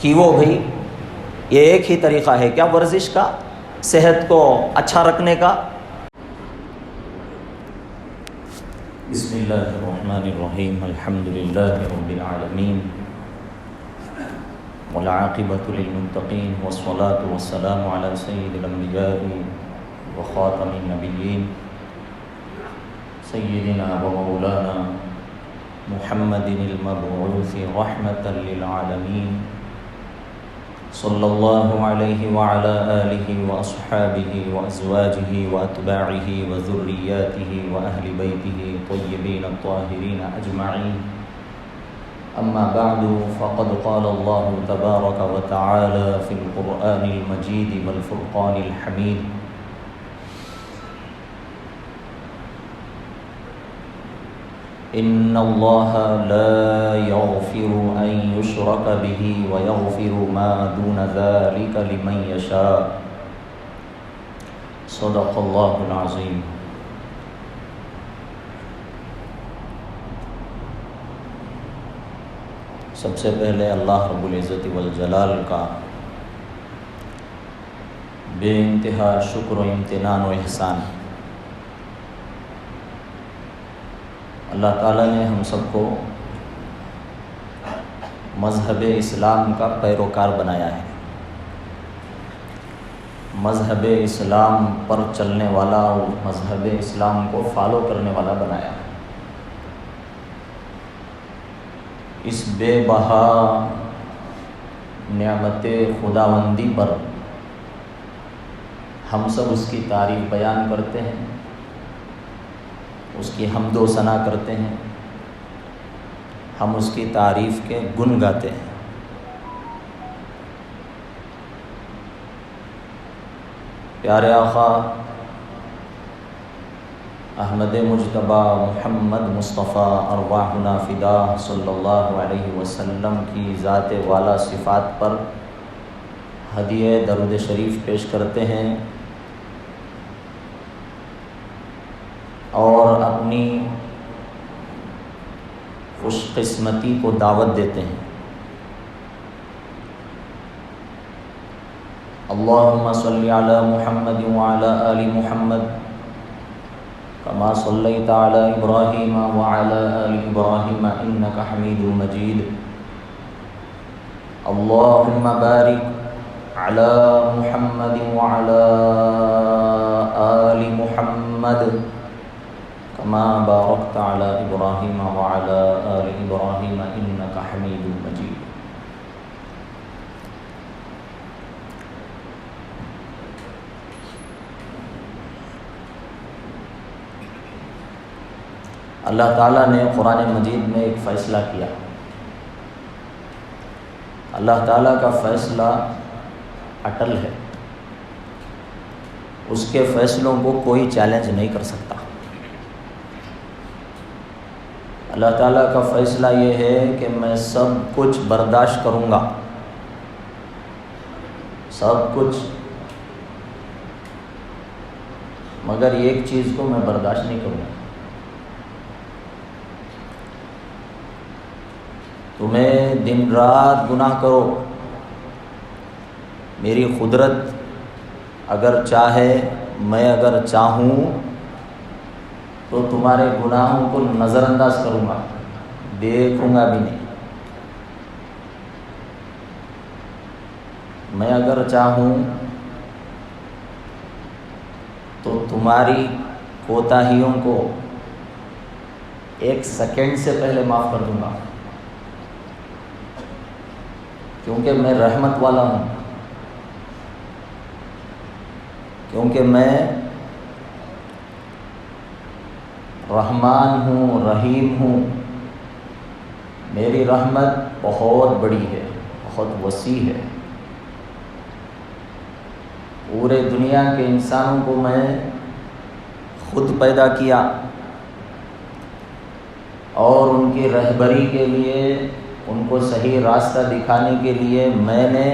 کہ وہ بھئی یہ ایک ہی طریقہ ہے کیا ورزش کا، صحت کو اچھا رکھنے کا؟ بسم اللہ الرحمن الرحیم، الحمد للہ رب العالمین، والعاقبۃ للمتقین، والصلاة والسلام علی سید الانبیاء وخاتم النبیین، سیدنا و مولانا محمد المبعوث رحمۃ للعالمین، صلی اللہ علیہ وعلی آلہ واصحابہ وازواجہ واتباعہ وذریاتہ واہل بیتہ طیبین الطاہرین اجمعین، اما بعد فقد قال اللہ تبارک وتعالی فی القرآن المجید والفرقان الحمید، ان اللہ لا یغفر ان یشرک بہ ویغفر ما دون ذلک لمن یشاء، صدق اللہ العظیم۔ سب سے پہلے اللہ رب العزت والجلال کا بے انتہا شکر و امتنان و احسان، اللہ تعالیٰ نے ہم سب کو مذہب اسلام کا پیروکار بنایا ہے، مذہب اسلام پر چلنے والا اور مذہب اسلام کو فالو کرنے والا بنایا ہے۔ اس بے بہا نعمت خداوندی پر ہم سب اس کی تعریف بیان کرتے ہیں، اس کی حمد و ثنا کرتے ہیں، ہم اس کی تعریف کے گن گاتے ہیں۔ پیارے آقا احمد مجتبیٰ محمد مصطفیٰ ارواحنا فداہ صلی اللہ علیہ وسلم کی ذات والا صفات پر ہدیہ درود شریف پیش کرتے ہیں اور اپنی خوش قسمتی کو دعوت دیتے ہیں۔ اللہم صلی علی محمد وعلی آل محمد کما صلیت علی ابراہیم وعلی آل ابراہیم انک حمید مجید، اللہم بارک علی محمد وعلی آل محمد کما بارکت علی ابراہیم وعلی آل ابراہیم انک حمید مجید۔ اللہ تعالیٰ نے قرآن مجید میں ایک فیصلہ کیا، اللہ تعالیٰ کا فیصلہ اٹل ہے، اس کے فیصلوں کو کوئی چیلنج نہیں کر سکتا۔ اللہ تعالیٰ کا فیصلہ یہ ہے کہ میں سب کچھ برداشت کروں گا، سب کچھ، مگر ایک چیز کو میں برداشت نہیں کروں گا، تمہیں دن رات گناہ کرو، میری قدرت اگر چاہے، میں اگر چاہوں تو تمہارے گناہوں کو نظر انداز کروں گا، دیکھوں گا بھی نہیں۔ میں اگر چاہوں تو تمہاری کوتاہیوں کو ایک سیکنڈ سے پہلے معاف کر دوں گا، کیونکہ میں رحمت والا ہوں، کیونکہ میں رحمان ہوں، رحیم ہوں، میری رحمت بہت بڑی ہے، بہت وسیع ہے۔ پورے دنیا کے انسانوں کو میں خود پیدا کیا اور ان کی رہبری کے لیے، ان کو صحیح راستہ دکھانے کے لیے میں نے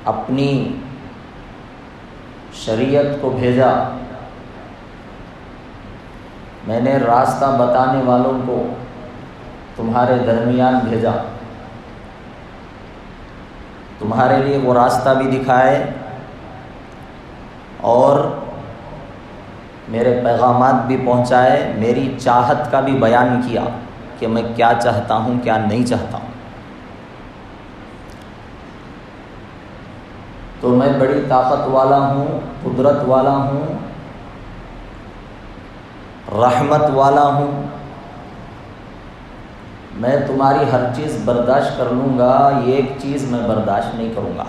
اپنی شریعت کو بھیجا، میں نے راستہ بتانے والوں کو تمہارے درمیان بھیجا، تمہارے لیے وہ راستہ بھی دکھائے اور میرے پیغامات بھی پہنچائے، میری چاہت کا بھی بیان کیا کہ میں کیا چاہتا ہوں کیا نہیں چاہتا ہوں۔ تو میں بڑی طاقت والا ہوں، قدرت والا ہوں، رحمت والا ہوں، میں تمہاری ہر چیز برداشت کر لوں گا، یہ ایک چیز میں برداشت نہیں کروں گا۔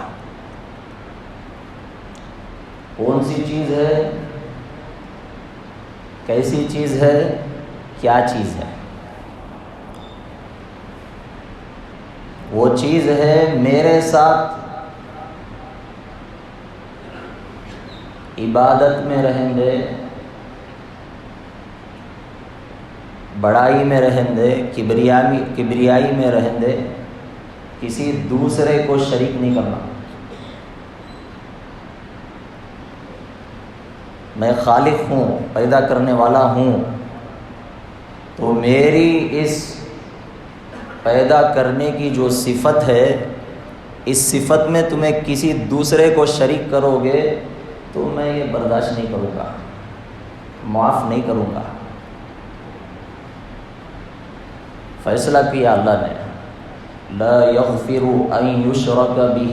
کون سی چیز ہے؟ کیسی چیز ہے؟ کیا چیز ہے؟ وہ چیز ہے میرے ساتھ عبادت میں رہیں دے، بڑائی میں رہیں دے، کبریائی میں رہیں دے، کسی دوسرے کو شریک نہیں کرنا۔ میں خالق ہوں، پیدا کرنے والا ہوں، تو میری اس پیدا کرنے کی جو صفت ہے، اس صفت میں تمہیں کسی دوسرے کو شریک کرو گے تو میں یہ برداشت نہیں کروں گا، معاف نہیں کروں گا۔ فیصلہ کیا اللہ نے، لا یغفر ان یشرک بہ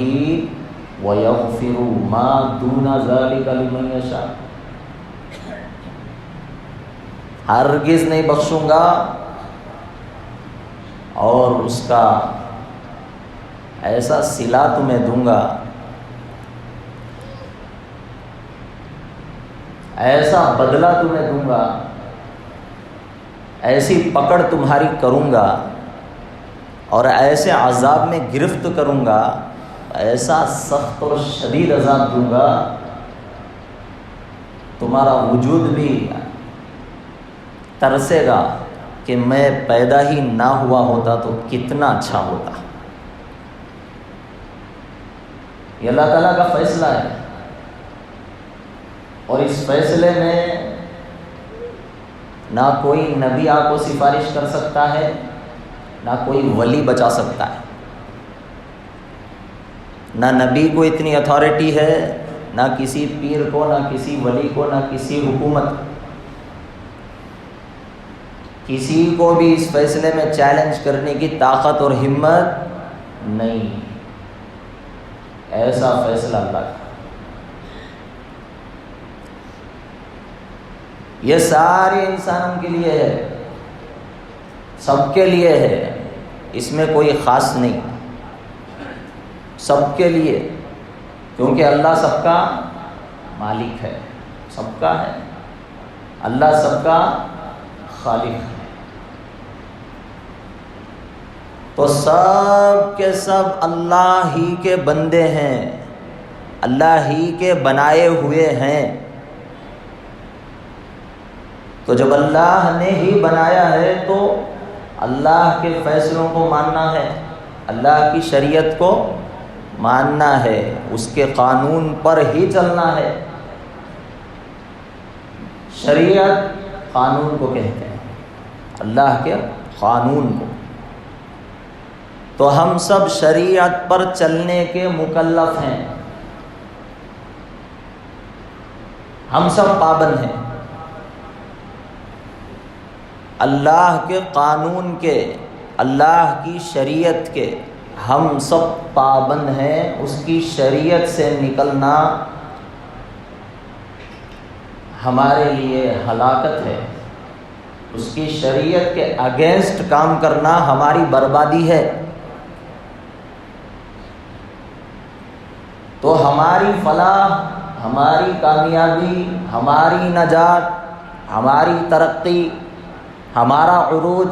ویغفر ما دون ذلک لمن یشاء، ہرگز نہیں بخشوں گا اور اس کا ایسا صلہ تمہیں دوں گا، ایسا بدلہ تمہیں دوں گا، ایسی پکڑ تمہاری کروں گا اور ایسے عذاب میں گرفت کروں گا، ایسا سخت اور شدید عذاب دوں گا، تمہارا وجود بھی ترسے گا کہ میں پیدا ہی نہ ہوا ہوتا تو کتنا اچھا ہوتا۔ یہ اللہ تعالیٰ کا فیصلہ ہے، اور اس فیصلے میں نہ کوئی نبی آپ کو سفارش کر سکتا ہے، نہ کوئی ولی بچا سکتا ہے، نہ نبی کو اتنی اتھارٹی ہے، نہ کسی پیر کو، نہ کسی ولی کو، نہ کسی حکومت، کسی کو بھی اس فیصلے میں چیلنج کرنے کی طاقت اور ہمت نہیں۔ ایسا فیصلہ اللہ کا۔ یہ سارے انسانوں کے لیے ہے، سب کے لیے ہے، اس میں کوئی خاص نہیں، سب کے لیے، کیونکہ اللہ سب کا مالک ہے، سب کا ہے، اللہ سب کا خالق ہے۔ تو سب کے سب اللہ ہی کے بندے ہیں، اللہ ہی کے بنائے ہوئے ہیں۔ تو جب اللہ نے ہی بنایا ہے تو اللہ کے فیصلوں کو ماننا ہے، اللہ کی شریعت کو ماننا ہے، اس کے قانون پر ہی چلنا ہے۔ شریعت قانون کو کہتے ہیں، اللہ کے قانون کو۔ تو ہم سب شریعت پر چلنے کے مکلف ہیں، ہم سب پابند ہیں اللہ کے قانون کے، اللہ کی شریعت کے، ہم سب پابند ہیں۔ اس کی شریعت سے نکلنا ہمارے لیے ہلاکت ہے، اس کی شریعت کے اگینسٹ کام کرنا ہماری بربادی ہے۔ تو ہماری فلاح، ہماری کامیابی، ہماری نجات، ہماری ترقی، ہمارا عروج،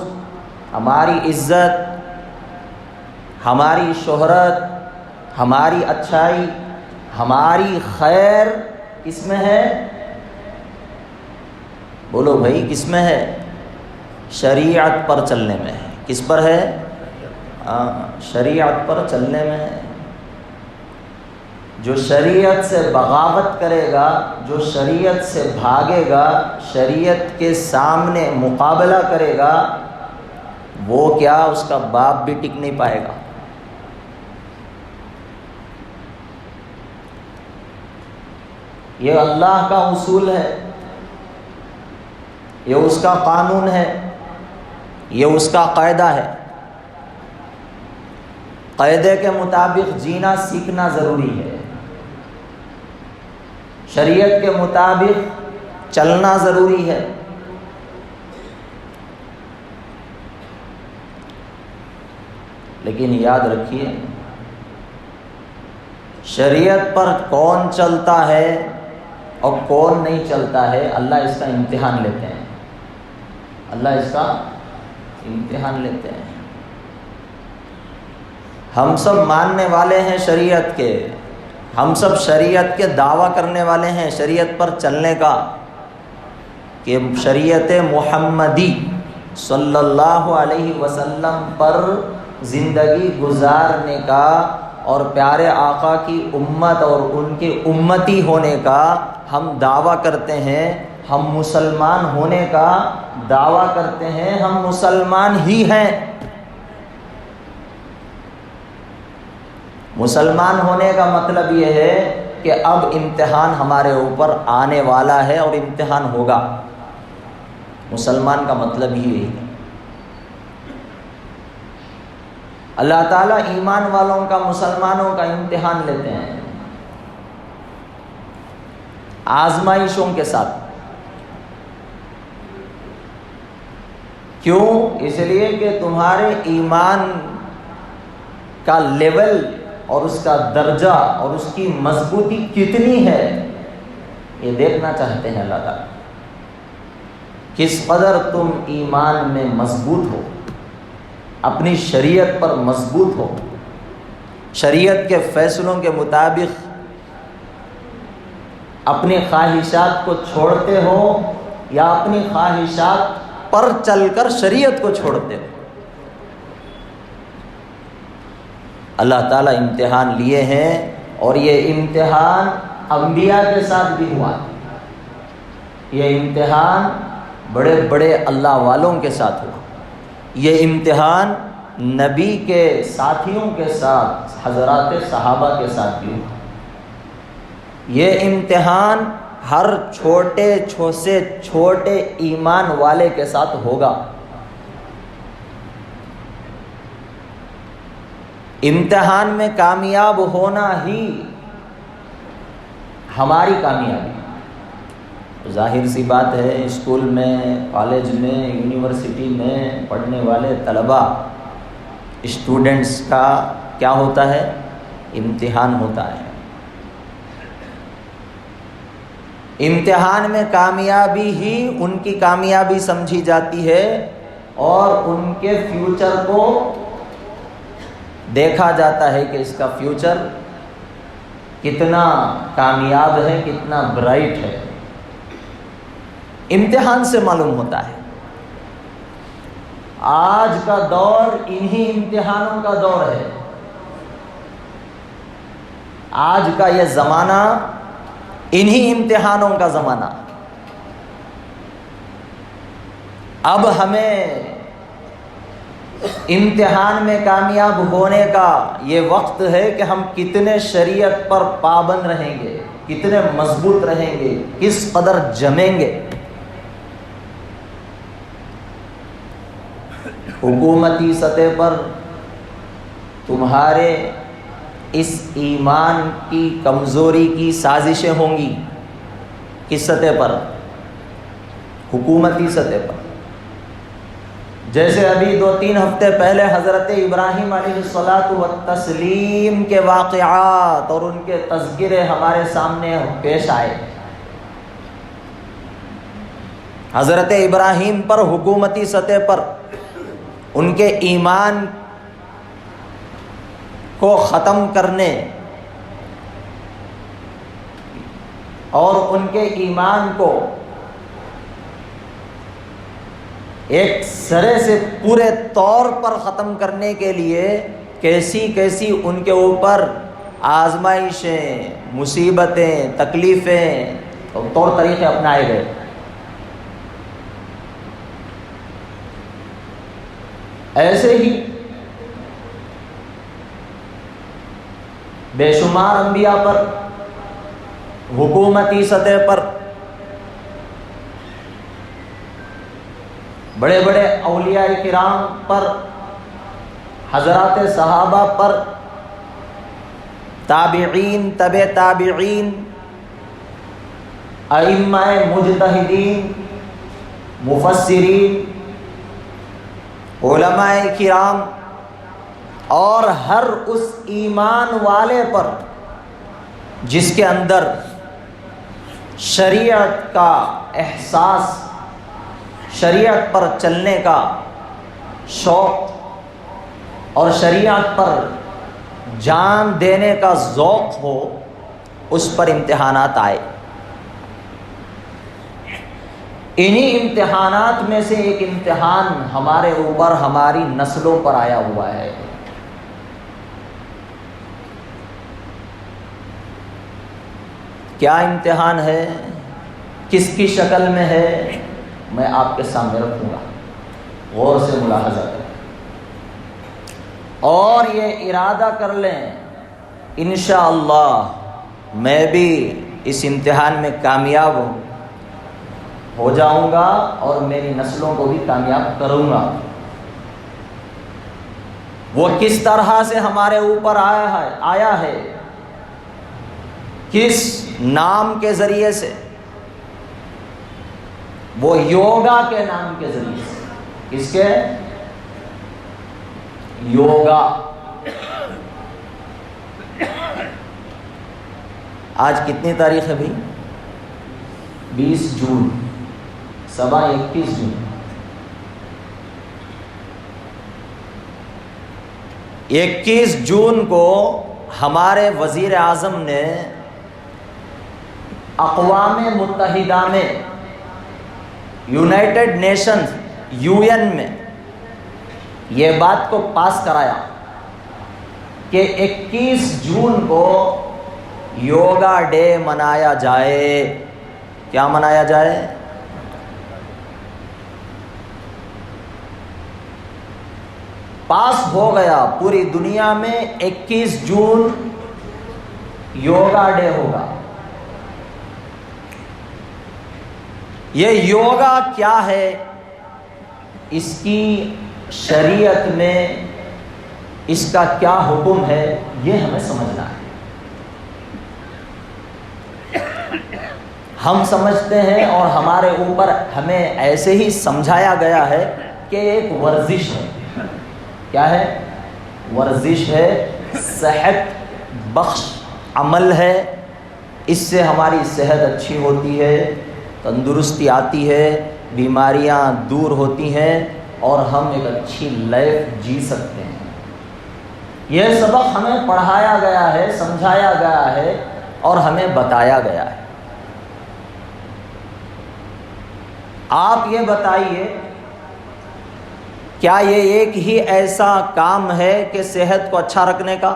ہماری عزت، ہماری شہرت، ہماری اچھائی، ہماری خیر کس میں ہے؟ بولو بھائی، کس میں ہے؟ شریعت پر چلنے میں ہے۔ کس پر ہے؟ شریعت پر چلنے میں ہے۔ جو شریعت سے بغاوت کرے گا، جو شریعت سے بھاگے گا، شریعت کے سامنے مقابلہ کرے گا، وہ کیا اس کا باپ بھی ٹک نہیں پائے گا۔ یہ اللہ کا اصول ہے، یہ اس کا قانون ہے، یہ اس کا قاعدہ ہے۔ قاعدے کے مطابق جینا سیکھنا ضروری ہے، شریعت کے مطابق چلنا ضروری ہے۔ لیکن یاد رکھیے، شریعت پر کون چلتا ہے اور کون نہیں چلتا ہے، اللہ اس کا امتحان لیتے ہیں، اللہ اس کا امتحان لیتے ہیں۔ ہم سب ماننے والے ہیں شریعت کے، ہم سب شریعت کے دعویٰ کرنے والے ہیں، شریعت پر چلنے کا، کہ شریعت محمدی صلی اللہ علیہ وسلم پر زندگی گزارنے کا اور پیارے آقا کی امت اور ان کے امتی ہونے کا ہم دعویٰ کرتے ہیں، ہم مسلمان ہونے کا دعویٰ کرتے ہیں، ہم مسلمان ہی ہیں۔ مسلمان ہونے کا مطلب یہ ہے کہ اب امتحان ہمارے اوپر آنے والا ہے اور امتحان ہوگا۔ مسلمان کا مطلب ہی یہی ہے۔ اللہ تعالیٰ ایمان والوں کا، مسلمانوں کا امتحان لیتے ہیں آزمائشوں کے ساتھ۔ کیوں؟ اس لیے کہ تمہارے ایمان کا لیول اور اس کا درجہ اور اس کی مضبوطی کتنی ہے، یہ دیکھنا چاہتے ہیں اللہ تعالیٰ۔ کس قدر تم ایمان میں مضبوط ہو، اپنی شریعت پر مضبوط ہو، شریعت کے فیصلوں کے مطابق اپنی خواہشات کو چھوڑتے ہو یا اپنی خواہشات پر چل کر شریعت کو چھوڑتے ہو۔ اللہ تعالیٰ امتحان لیے ہیں، اور یہ امتحان انبیاء کے ساتھ بھی ہوا، یہ امتحان بڑے بڑے اللہ والوں کے ساتھ ہوا، یہ امتحان نبی کے ساتھیوں کے ساتھ، حضرات صحابہ کے ساتھ بھی ہوا۔ یہ امتحان ہر چھوٹے سے چھوٹے ایمان والے کے ساتھ ہوگا۔ امتحان میں کامیاب ہونا ہی ہماری کامیابی۔ ظاہر سی بات ہے، اسکول میں، کالج میں، یونیورسٹی میں پڑھنے والے طلباء، اسٹوڈنٹس کا کیا ہوتا ہے؟ امتحان ہوتا ہے۔ امتحان میں کامیابی ہی ان کی کامیابی سمجھی جاتی ہے، اور ان کے فیوچر کو دیکھا جاتا ہے کہ اس کا فیوچر کتنا کامیاب ہے، کتنا برائٹ ہے، امتحان سے معلوم ہوتا ہے۔ آج کا دور انہی امتحانوں کا دور ہے، آج کا یہ زمانہ انہی امتحانوں کا زمانہ۔ اب ہمیں امتحان میں کامیاب ہونے کا یہ وقت ہے کہ ہم کتنے شریعت پر پابند رہیں گے، کتنے مضبوط رہیں گے، کس قدر جمیں گے۔ حکومتی سطح پر تمہارے اس ایمان کی کمزوری کی سازشیں ہوں گی۔ کس سطح پر؟ حکومتی سطح پر۔ جیسے ابھی 2-3 ہفتے پہلے حضرت ابراہیم علیہ الصلاۃ والتسلیم کے واقعات اور ان کے تذکرے ہمارے سامنے پیش آئے۔ حضرت ابراہیم پر حکومتی سطح پر ان کے ایمان کو ختم کرنے اور ان کے ایمان کو ایک سرے سے پورے طور پر ختم کرنے کے لیے کیسی کیسی ان کے اوپر آزمائشیں، مصیبتیں، تکلیفیں اور طور طریقے اپنائے گئے۔ ایسے ہی بے شمار انبیاء پر، حکومتی سطح پر، بڑے بڑے اولیاء کرام پر، حضرات صحابہ پر، تابعین، تبع تابعین، ائمہ مجتہدین، مفسرین، علماء کرام، اور ہر اس ایمان والے پر جس کے اندر شریعت کا احساس، شریعت پر چلنے کا شوق اور شریعت پر جان دینے کا ذوق ہو، اس پر امتحانات آئے۔ انہی امتحانات میں سے ایک امتحان ہمارے اوپر، ہماری نسلوں پر آیا ہوا ہے۔ کیا امتحان ہے، کس کی شکل میں ہے، میں آپ کے سامنے رکھوں گا، غور سے ملاحظہ کریں اور یہ ارادہ کر لیں انشاءاللہ میں بھی اس امتحان میں کامیاب ہو جاؤں گا اور میری نسلوں کو بھی کامیاب کروں گا۔ وہ کس طرح سے ہمارے اوپر آیا ہے، کس نام کے ذریعے سے؟ وہ یوگا کے نام کے ذریعے سے۔ کس کے؟ یوگا۔ آج کتنی تاریخ ہے بھائی؟ 20 جون، صبح 21 جون۔ 21 جون کو ہمارے وزیر اعظم نے اقوام متحدہ میں، یونائٹڈ نیشنز، UN میں یہ بات کو پاس کرایا کہ 21 جون کو یوگا ڈے منایا جائے۔ کیا منایا جائے؟ پاس ہو گیا، پوری دنیا میں 21 جون یوگا ڈے ہوگا۔ یہ یوگا کیا ہے، اس کی شریعت میں اس کا کیا حکم ہے، یہ ہمیں سمجھنا ہے۔ ہم سمجھتے ہیں اور ہمارے اوپر ہمیں ایسے ہی سمجھایا گیا ہے کہ ایک ورزش ہے۔ کیا ہے؟ ورزش ہے، صحت بخش عمل ہے، اس سے ہماری صحت اچھی ہوتی ہے، تندرستی آتی ہے، بیماریاں دور ہوتی ہیں اور ہم ایک اچھی لائف جی سکتے ہیں۔ یہ سبق ہمیں پڑھایا گیا ہے، سمجھایا گیا ہے اور ہمیں بتایا گیا ہے۔ آپ یہ بتائیے، کیا یہ ایک ہی ایسا کام ہے کہ صحت کو اچھا رکھنے کا؟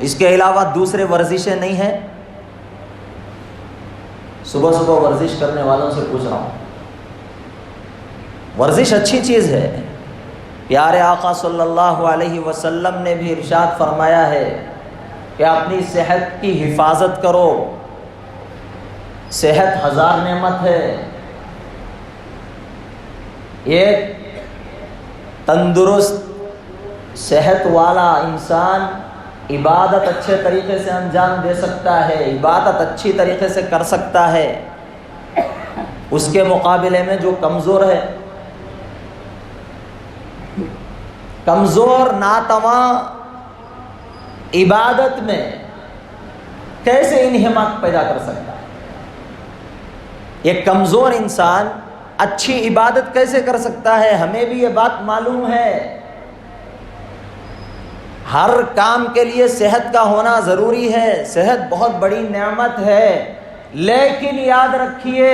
اس کے علاوہ دوسرے ورزشیں نہیں ہیں؟ صبح صبح ورزش کرنے والوں سے پوچھ رہا ہوں، ورزش اچھی چیز ہے۔ پیارے آقا صلی اللہ علیہ وسلم نے بھی ارشاد فرمایا ہے کہ اپنی صحت کی حفاظت کرو، صحت 1000 نعمت ہے۔ ایک تندرست صحت والا انسان عبادت اچھے طریقے سے انجام دے سکتا ہے، عبادت اچھی طریقے سے کر سکتا ہے۔ اس کے مقابلے میں جو کمزور ہے، کمزور ناتواں عبادت میں کیسے انہماک پیدا کر سکتا ہے؟ ایک کمزور انسان اچھی عبادت کیسے کر سکتا ہے؟ ہمیں بھی یہ بات معلوم ہے۔ ہر کام کے لیے صحت کا ہونا ضروری ہے، صحت بہت بڑی نعمت ہے، لیکن یاد رکھیے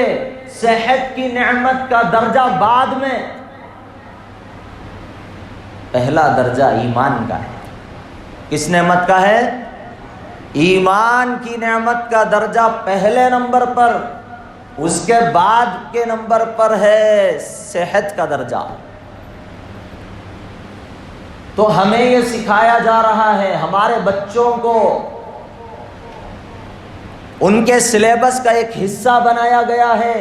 صحت کی نعمت کا درجہ بعد میں، پہلا درجہ ایمان کا ہے۔ کس نعمت کا ہے؟ ایمان کی نعمت کا درجہ پہلے نمبر پر، اس کے بعد کے نمبر پر ہے صحت کا درجہ۔ تو ہمیں یہ سکھایا جا رہا ہے، ہمارے بچوں کو ان کے سلیبس کا ایک حصہ بنایا گیا ہے۔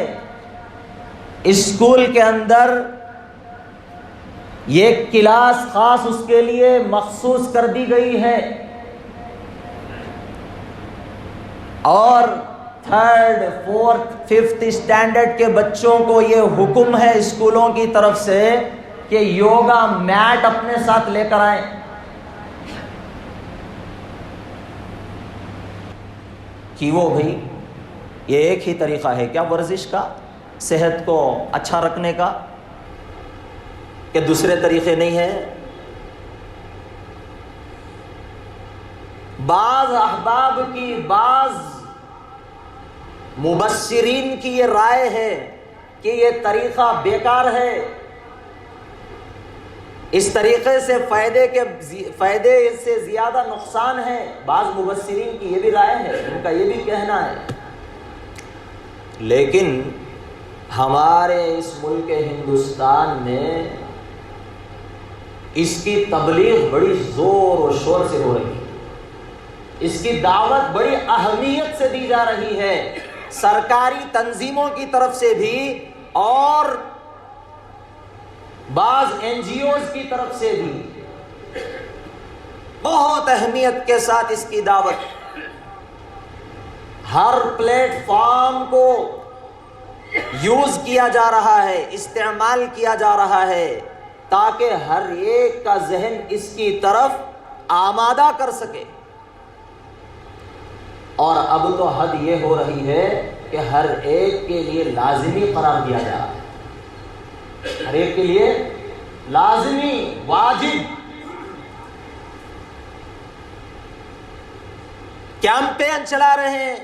اسکول کے اندر یہ کلاس خاص اس کے لیے مخصوص کر دی گئی ہے، اور 3rd 4th 5th اسٹینڈرڈ کے بچوں کو یہ حکم ہے اسکولوں کی طرف سے کہ یوگا میٹ اپنے ساتھ لے کر آئیں۔ کہ وہ بھائی یہ ایک ہی طریقہ ہے کیا ورزش کا، صحت کو اچھا رکھنے کا، کہ دوسرے طریقے نہیں ہیں؟ بعض احباب کی، بعض مبصرین کی یہ رائے ہے کہ یہ طریقہ بیکار ہے، اس طریقے سے فائدے سے زیادہ نقصان ہے۔ بعض مبصرین کی یہ بھی رائے ہے، ان کا یہ بھی کہنا ہے۔ لیکن ہمارے اس ملک ہندوستان میں اس کی تبلیغ بڑی زور و شور سے ہو رہی ہے، اس کی دعوت بڑی اہمیت سے دی جا رہی ہے، سرکاری تنظیموں کی طرف سے بھی اور بعض NGOs کی طرف سے بھی بہت اہمیت کے ساتھ اس کی دعوت، ہر پلیٹ فارم کو یوز کیا جا رہا ہے، استعمال کیا جا رہا ہے، تاکہ ہر ایک کا ذہن اس کی طرف آمادہ کر سکے۔ اور اب تو حد یہ ہو رہی ہے کہ ہر ایک کے لیے لازمی قرار دیا جا رہا ہے، ہر ایک کے لیے لازمی، واجب۔ کیمپین چلا رہے ہیں،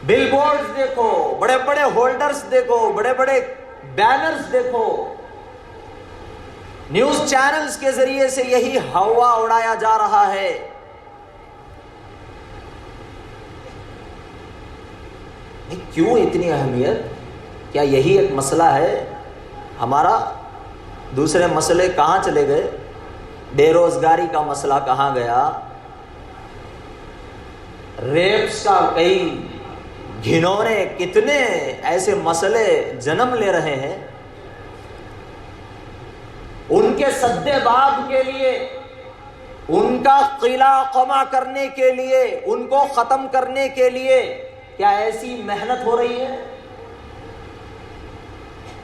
بل بورڈز دیکھو، بڑے بڑے ہولڈرز دیکھو، بڑے بڑے بینرز دیکھو، نیوز چینلز کے ذریعے سے یہی ہوا اڑایا جا رہا ہے۔ کیوں اتنی اہمیت؟ کیا یہی ایک مسئلہ ہے ہمارا؟ دوسرے مسئلے کہاں چلے گئے؟ بے روزگاری کا مسئلہ کہاں گیا؟ ریپس کا کئی گھنونے کتنے ایسے مسئلے جنم لے رہے ہیں، ان کے سد باب کے لیے، ان کا قلع قمع کرنے کے لیے، ان کو ختم کرنے کے لیے کیا ایسی محنت ہو رہی ہے؟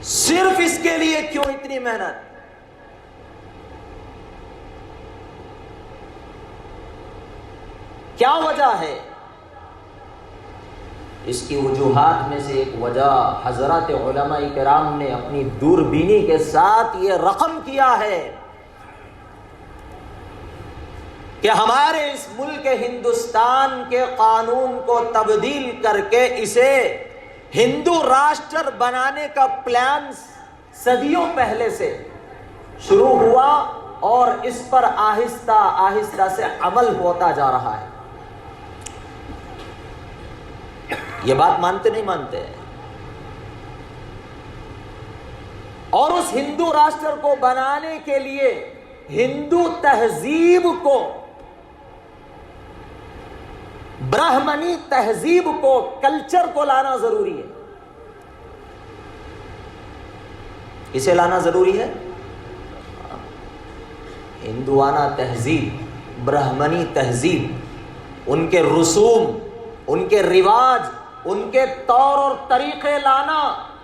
صرف اس کے لیے کیوں اتنی محنت؟ کیا وجہ ہے؟ اس کی وجوہات میں سے ایک وجہ حضرات علماء کرام نے اپنی دوربینی کے ساتھ یہ رقم کیا ہے کہ ہمارے اس ملک ہندوستان کے قانون کو تبدیل کر کے اسے ہندو راشٹر بنانے کا پلان صدیوں پہلے سے شروع ہوا، اور اس پر آہستہ آہستہ سے عمل ہوتا جا رہا ہے۔ یہ بات مانتے نہیں مانتے؟ اور اس ہندو راشٹر کو بنانے کے لیے ہندو تہذیب کو، برہمنی تہذیب کو، کلچر کو لانا ضروری ہے۔ اسے لانا ضروری ہے، ہندوانہ تہذیب، برہمنی تہذیب، ان کے رسوم، ان کے رواج، ان کے طور اور طریقے لانا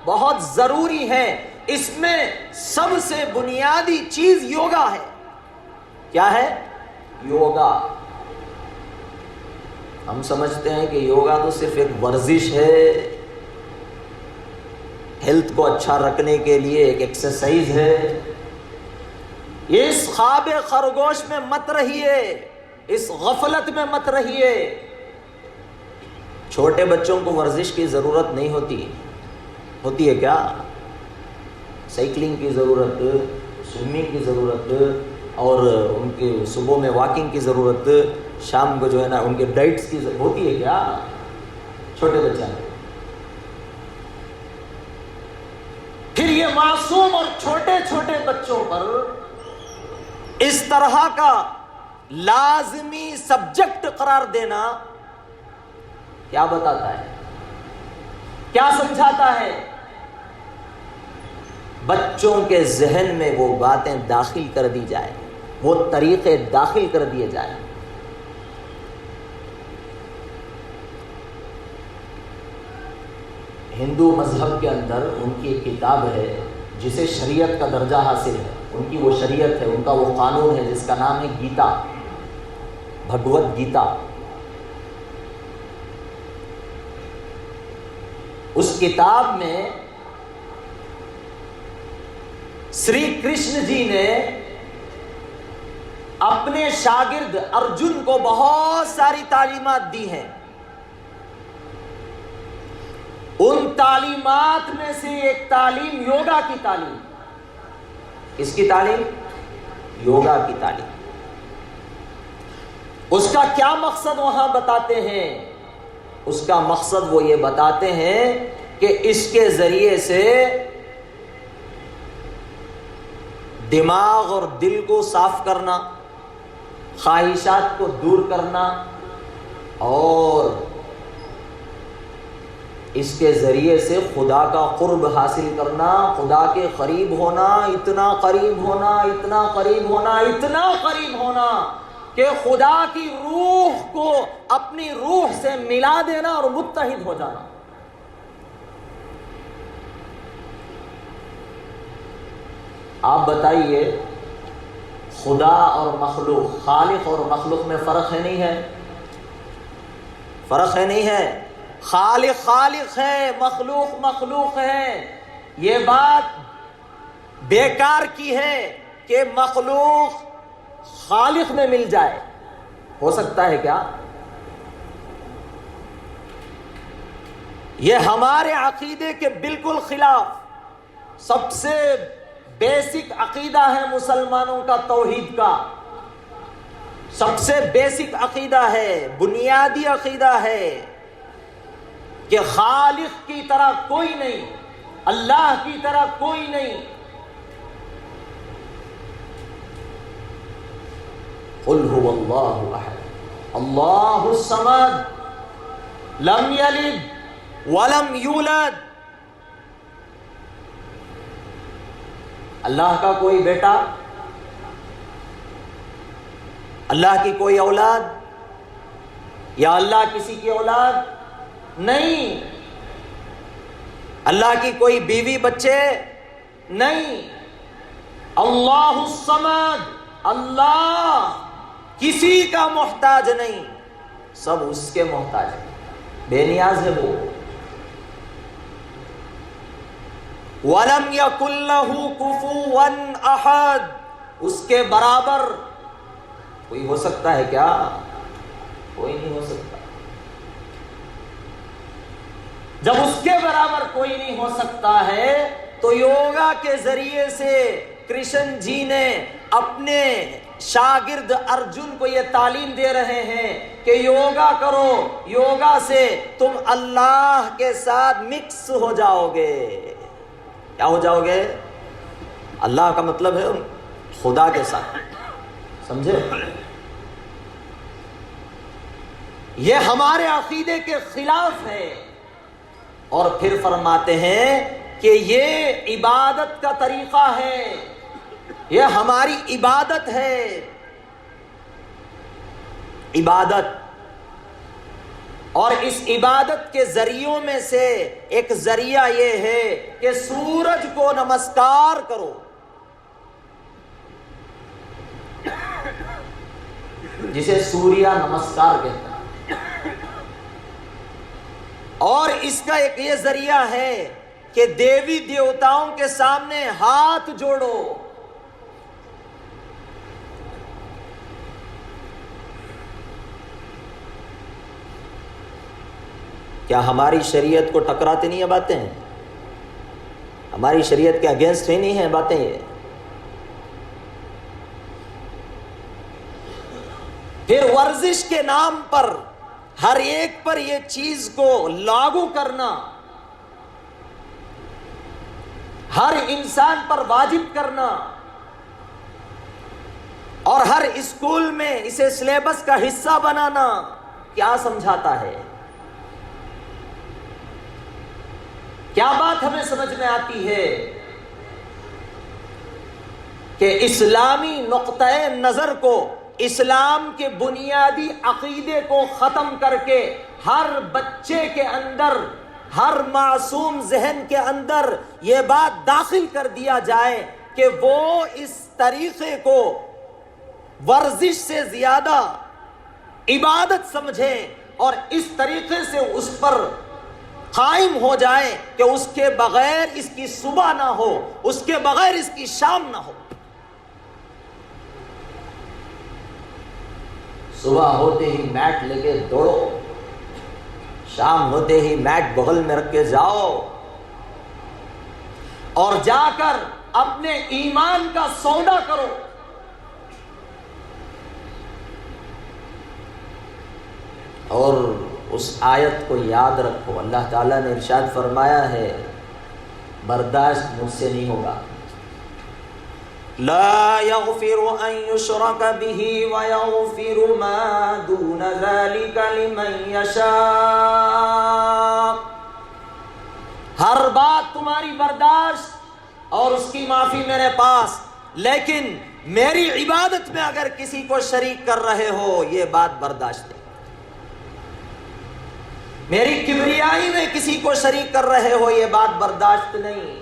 بہت ضروری ہے۔ اس میں سب سے بنیادی چیز یوگا ہے۔ کیا ہے؟ یوگا۔ ہم سمجھتے ہیں کہ یوگا تو صرف ایک ورزش ہے، ہیلتھ کو اچھا رکھنے کے لیے ایک ایکسرسائز ہے۔ اس خواب خرگوش میں مت رہیے، اس غفلت میں مت رہیے۔ چھوٹے بچوں کو ورزش کی ضرورت نہیں ہوتی ہے کیا؟ سائیکلنگ کی ضرورت، سوئمنگ کی ضرورت، اور ان کے صبح میں واکنگ کی ضرورت، شام کو جو ہے نا ان کے ڈائٹس کی ضرورت ہوتی ہے کیا چھوٹے بچوں کو؟ پھر یہ معصوم اور چھوٹے چھوٹے طرح کا لازمی سبجیکٹ قرار دینا کیا بتاتا ہے، کیا سمجھاتا ہے؟ بچوں کے ذہن میں وہ باتیں داخل کر دی جائیں، وہ طریقے داخل کر دیے جائیں۔ ہندو مذہب کے اندر ان کی ایک کتاب ہے جسے شریعت کا درجہ حاصل ہے، ان کی وہ شریعت ہے، ان کا وہ قانون ہے جس کا نام ہے گیتا، بھگوت گیتا۔ اس کتاب میں سری کرشن جی نے اپنے شاگرد ارجن کو بہت ساری تعلیمات دی ہیں۔ ان تعلیمات میں سے ایک تعلیم یوگا کی تعلیم۔ کس کی تعلیم؟ یوگا کی تعلیم۔ اس کا کیا مقصد وہاں بتاتے ہیں؟ اس کا مقصد وہ یہ بتاتے ہیں کہ اس کے ذریعے سے دماغ اور دل کو صاف کرنا، خواہشات کو دور کرنا، اور اس کے ذریعے سے خدا کا قرب حاصل کرنا، خدا کے قریب ہونا، اتنا قریب ہونا، اتنا قریب ہونا، اتنا قریب ہونا کہ خدا کی روح کو اپنی روح سے ملا دینا اور متحد ہو جانا۔ آپ بتائیے، خدا اور مخلوق، خالق اور مخلوق میں فرق ہے نہیں ہے؟ فرق ہے نہیں ہے؟ خالق خالق ہے، مخلوق مخلوق ہے۔ یہ بات بیکار کی ہے کہ مخلوق خالق میں مل جائے، ہو سکتا ہے کیا؟ یہ ہمارے عقیدے کے بالکل خلاف۔ سب سے بیسک عقیدہ ہے مسلمانوں کا توحید کا، سب سے بیسک عقیدہ ہے، بنیادی عقیدہ ہے کہ خالق کی طرح کوئی نہیں، اللہ کی طرح کوئی نہیں۔ قل هو اللہ احد اللہ الصمد لم یلد ولم یولد۔ اللہ کا کوئی بیٹا، اللہ کی کوئی اولاد، یا اللہ کسی کی اولاد نہیں، اللہ کی کوئی بیوی بچے نہیں۔ اللہ الصمد، اللہ کسی کا محتاج نہیں، سب اس کے محتاج ہیں، بے نیاز ہے وہ۔ وَلَمْ يَكُنْ لَهُ كُفُوًا أَحَدٌ، اس کے برابر کوئی ہو سکتا ہے کیا؟ کوئی نہیں ہو سکتا۔ جب اس کے برابر کوئی نہیں ہو سکتا ہے تو یوگا کے ذریعے سے کرشن جی نے اپنے شاگرد ارجن کو یہ تعلیم دے رہے ہیں کہ یوگا کرو، یوگا سے تم اللہ کے ساتھ مکس ہو جاؤ گے۔ کیا ہو جاؤ گے؟ اللہ کا مطلب ہے خدا کے ساتھ، سمجھے؟ یہ ہمارے عقیدے کے خلاف ہے۔ اور پھر فرماتے ہیں کہ یہ عبادت کا طریقہ ہے، یہ ہماری عبادت ہے۔ عبادت، اور اس عبادت کے ذریعوں میں سے ایک ذریعہ یہ ہے کہ سورج کو نمسکار کرو، جسے سوریہ نمسکار کہتا ہے۔ اور اس کا ایک یہ ذریعہ ہے کہ دیوی دیوتاؤں کے سامنے ہاتھ جوڑو۔ کیا ہماری شریعت کو ٹکراتے نہیں ہیں باتیں؟ ہماری شریعت کے اگینسٹ ہی نہیں ہیں باتیں یہ؟ پھر ورزش کے نام پر ہر ایک پر یہ چیز کو لاگو کرنا، ہر انسان پر واجب کرنا، اور ہر اسکول میں اسے سلیبس کا حصہ بنانا کیا سمجھاتا ہے؟ کیا بات ہمیں سمجھ میں آتی ہے کہ اسلامی نقطۂ نظر کو، اسلام کے بنیادی عقیدے کو ختم کر کے ہر بچے کے اندر، ہر معصوم ذہن کے اندر یہ بات داخل کر دیا جائے کہ وہ اس طریقے کو ورزش سے زیادہ عبادت سمجھیں اور اس طریقے سے اس پر قائم ہو جائے کہ اس کے بغیر اس کی صبح نہ ہو، اس کے بغیر اس کی شام نہ ہو۔ صبح ہوتے ہی میٹ لے کے دوڑو، شام ہوتے ہی میٹ بغل میں رکھ کے جاؤ اور جا کر اپنے ایمان کا سودا کرو۔ اور اس آیت کو یاد رکھو، اللہ تعالیٰ نے ارشاد فرمایا ہے برداشت مجھ سے نہیں ہوگا۔ لا يغفر ان يشرك به ويغفر ما دون ذلك لمن يشاء۔ ہر بات تمہاری برداشت اور اس کی معافی میرے پاس، لیکن میری عبادت میں اگر کسی کو شریک کر رہے ہو یہ بات برداشت ہے۔ میری کبریائی میں کسی کو شریک کر رہے ہو یہ بات برداشت نہیں۔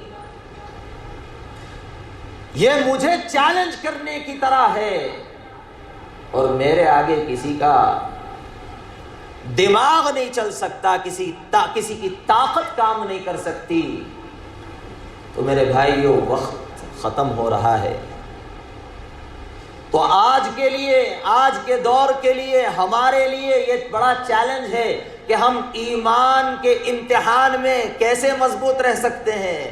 یہ مجھے چیلنج کرنے کی طرح ہے اور میرے آگے کسی کا دماغ نہیں چل سکتا، کسی کی طاقت کام نہیں کر سکتی۔ تو میرے بھائیو وقت ختم ہو رہا ہے، تو آج کے لیے، آج کے دور کے لیے ہمارے لیے یہ بڑا چیلنج ہے کہ ہم ایمان کے امتحان میں کیسے مضبوط رہ سکتے ہیں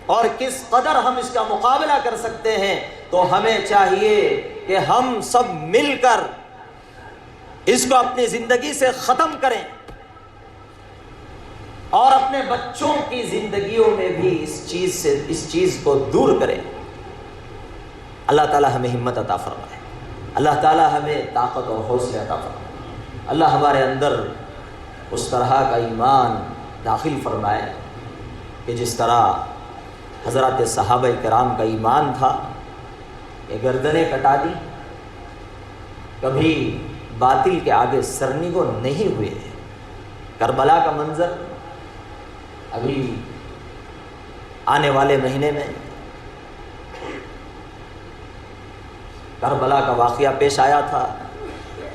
اور کس قدر ہم اس کا مقابلہ کر سکتے ہیں۔ تو ہمیں چاہیے کہ ہم سب مل کر اس کو اپنی زندگی سے ختم کریں اور اپنے بچوں کی زندگیوں میں بھی اس چیز کو دور کریں۔ اللہ تعالی ہمیں ہمت عطا فرمائے، اللہ تعالی ہمیں طاقت اور حوصلے عطا فرمائے، اللہ ہمارے اندر اس طرح کا ایمان داخل فرمائے کہ جس طرح حضرات صحابہ کرام کا ایمان تھا کہ گردنیں کٹا دی، کبھی باطل کے آگے سرنگو نہیں ہوئے۔ کربلا کا منظر ابھی آنے والے مہینے میں کربلا کا واقعہ پیش آیا تھا۔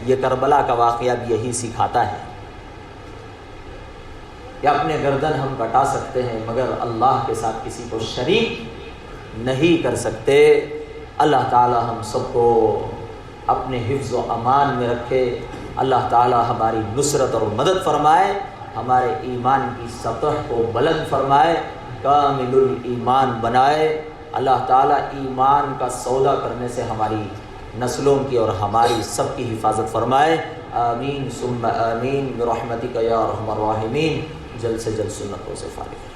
یہ کربلا کا واقعہ بھی یہی سکھاتا ہے کہ اپنے گردن ہم کٹا سکتے ہیں مگر اللہ کے ساتھ کسی کو شریک نہیں کر سکتے۔ اللہ تعالی ہم سب کو اپنے حفظ و امان میں رکھے، اللہ تعالی ہماری نصرت اور مدد فرمائے، ہمارے ایمان کی سطح کو بلند فرمائے، کامل الایمان بنائے۔ اللہ تعالیٰ ایمان کا سودا کرنے سے ہماری نسلوں کی اور ہماری سب کی حفاظت فرمائے۔ آمین ثم آمین برحمتک یا ارحم الراحمین۔ جلد سے جلد سنتوں سے فارغ رہیں۔